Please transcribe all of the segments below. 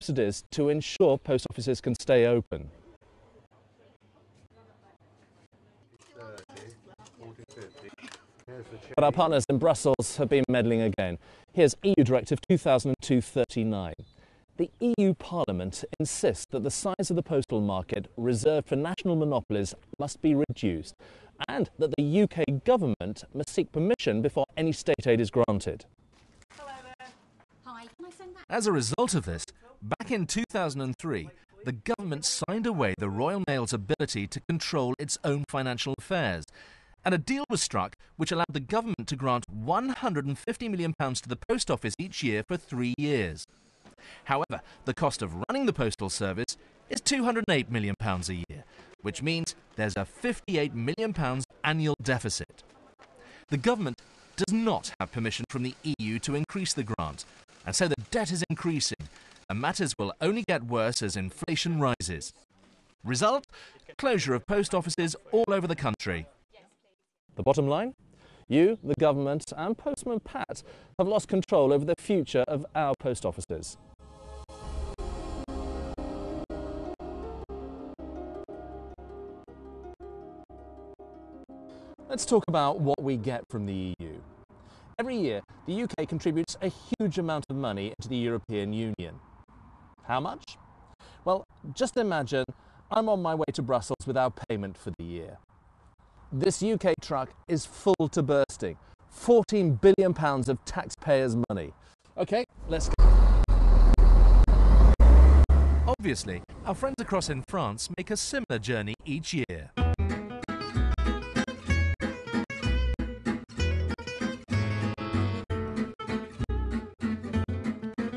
subsidies to ensure post offices can stay open. But our partners in Brussels have been meddling again. Here's EU Directive 2002/39. The EU Parliament insists that the size of the postal market reserved for national monopolies must be reduced and that the UK government must seek permission before any state aid is granted. Hello there. Hi, can I send that? As a result of this, back in 2003, the government signed away the Royal Mail's ability to control its own financial affairs. And a deal was struck which allowed the government to grant £150 million to the post office each year for 3 years. However, the cost of running the postal service is £208 million a year, which means there's a £58 million annual deficit. The government does not have permission from the EU to increase the grant, and so the debt is increasing, and matters will only get worse as inflation rises. Result? Closure of post offices all over the country. The bottom line? You, the government and Postman Pat have lost control over the future of our post offices. Let's talk about what we get from the EU. Every year, the UK contributes a huge amount of money into the European Union. How much? Well, just imagine I'm on my way to Brussels without payment for the year. This UK truck is full to bursting. £14 billion of taxpayers' money. OK, let's go. Obviously, our friends across in France make a similar journey each year.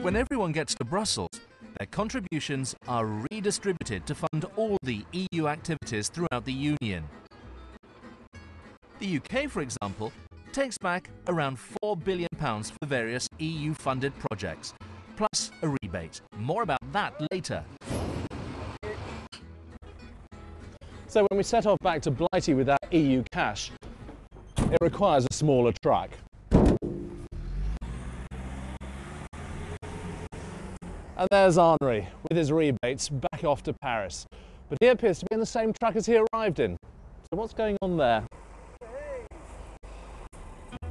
When everyone gets to Brussels, their contributions are redistributed to fund all the EU activities throughout the Union. The UK, for example, takes back around £4 billion for the various EU-funded projects, plus a rebate. More about that later. So when we set off back to Blighty with that EU cash, it requires a smaller truck. And there's Henri with his rebates back off to Paris. But he appears to be in the same truck as he arrived in. So what's going on there?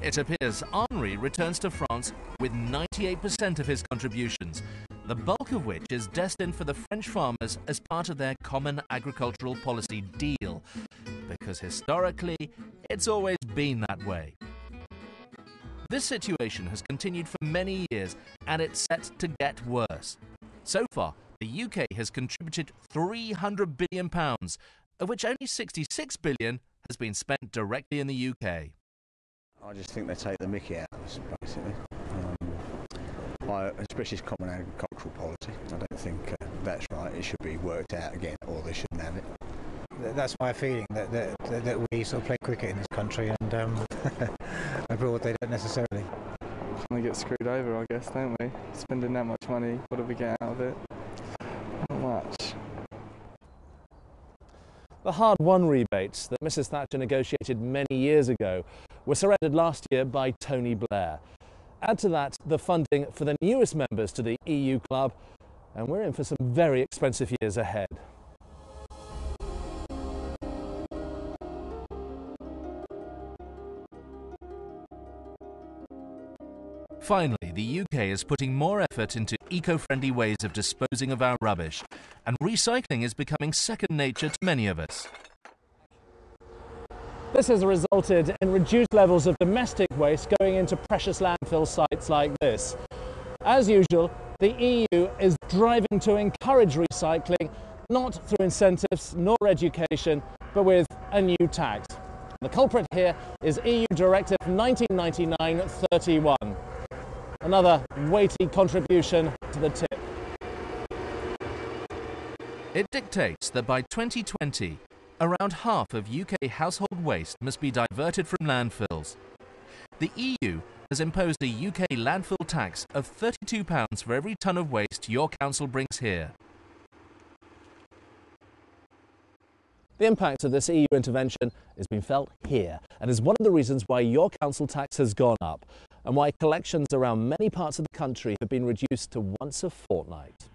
It appears Henri returns to France with 98% of his contributions, the bulk of which is destined for the French farmers as part of their common agricultural policy deal, because historically it's always been that way. This situation has continued for many years and it's set to get worse. So far, the UK has contributed £300 billion, of which only £66 billion has been spent directly in the UK. I just think they take the mickey out of us, basically. Especially its common agricultural policy. I don't think that's right. It should be worked out again, or they shouldn't have it. That's my feeling, that we sort of play cricket in this country, and abroad they don't necessarily. We get screwed over, I guess, don't we? Spending that much money, what do we get out of it? Not much. The hard-won rebates that Mrs Thatcher negotiated many years ago were surrendered last year by Tony Blair. Add to that the funding for the newest members to the EU club, and we're in for some very expensive years ahead. Finally, the UK is putting more effort into eco-friendly ways of disposing of our rubbish, and recycling is becoming second nature to many of us. This has resulted in reduced levels of domestic waste going into precious landfill sites like this. As usual, the EU is driving to encourage recycling, not through incentives nor education, but with a new tax. The culprit here is EU Directive 1999/31. Another weighty contribution to the tip. It dictates that by 2020, around half of UK household waste must be diverted from landfills. The EU has imposed a UK landfill tax of £32 for every tonne of waste your council brings here. The impact of this EU intervention is being felt here and is one of the reasons why your council tax has gone up and why collections around many parts of the country have been reduced to once a fortnight.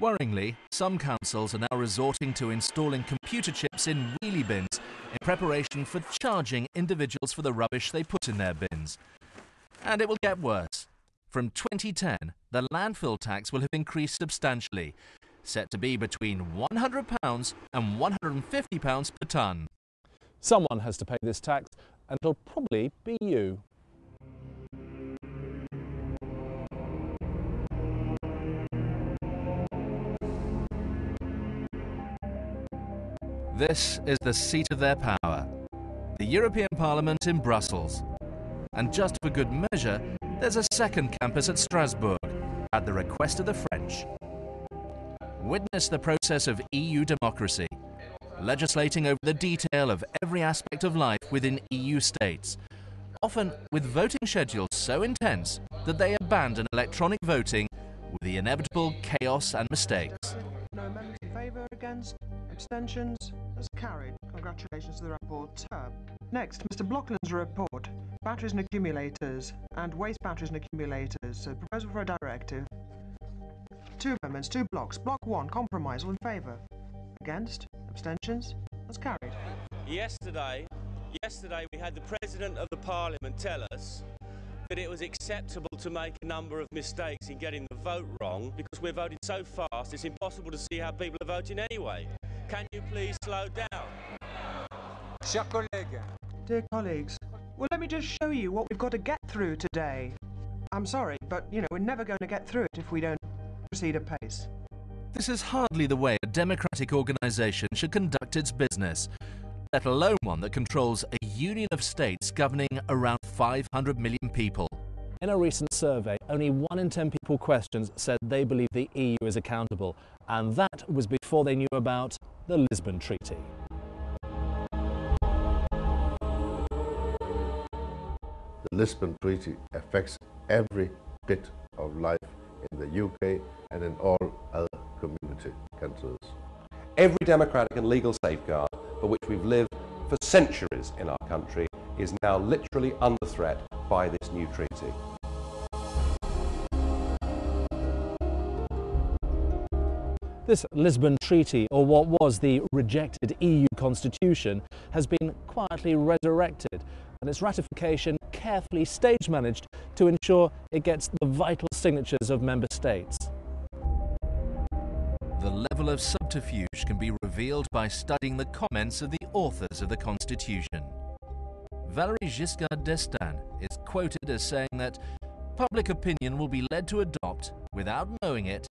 Worryingly, some councils are now resorting to installing computer chips in wheelie bins in preparation for charging individuals for the rubbish they put in their bins. And it will get worse. From 2010, the landfill tax will have increased substantially, set to be between £100 and £150 per tonne. Someone has to pay this tax, and it'll probably be you. This is the seat of their power, the European Parliament in Brussels. And just for good measure, there's a second campus at Strasbourg, at the request of the French. Witness the process of EU democracy, legislating over the detail of every aspect of life within EU states, often with voting schedules so intense that they abandon electronic voting with the inevitable chaos and mistakes. No amendments in favour, against, abstentions. That's carried. Congratulations to the rapporteur. Next, Mr. Blockland's report, batteries and accumulators, and waste batteries and accumulators. So, proposal for a directive. 2 amendments, 2 blocks. Block 1, compromise, all in favour. Against, abstentions. That's carried. Yesterday we had the President of the Parliament tell us that it was acceptable to make a number of mistakes in getting the vote wrong because we're voting so fast it's impossible to see how people are voting anyway. Can you please slow down? Dear colleagues, well, let me just show you what we've got to get through today. I'm sorry, but, we're never going to get through it if we don't proceed apace. This is hardly the way a democratic organisation should conduct its business, let alone one that controls a union of states governing around 500 million people. In a recent survey, only 1 in 10 people questioned said they believe the EU is accountable, and that was before they knew about the Lisbon Treaty. The Lisbon Treaty affects every bit of life in the UK and in all other community countries. Every democratic and legal safeguard for which we've lived for centuries in our country is now literally under threat by this new treaty. This Lisbon Treaty, or what was the rejected EU constitution, has been quietly resurrected, and its ratification carefully stage managed to ensure it gets the vital signatures of member states. The level of subterfuge can be revealed by studying the comments of the authors of the Constitution. Valéry Giscard d'Estaing is quoted as saying that public opinion will be led to adopt, without knowing it,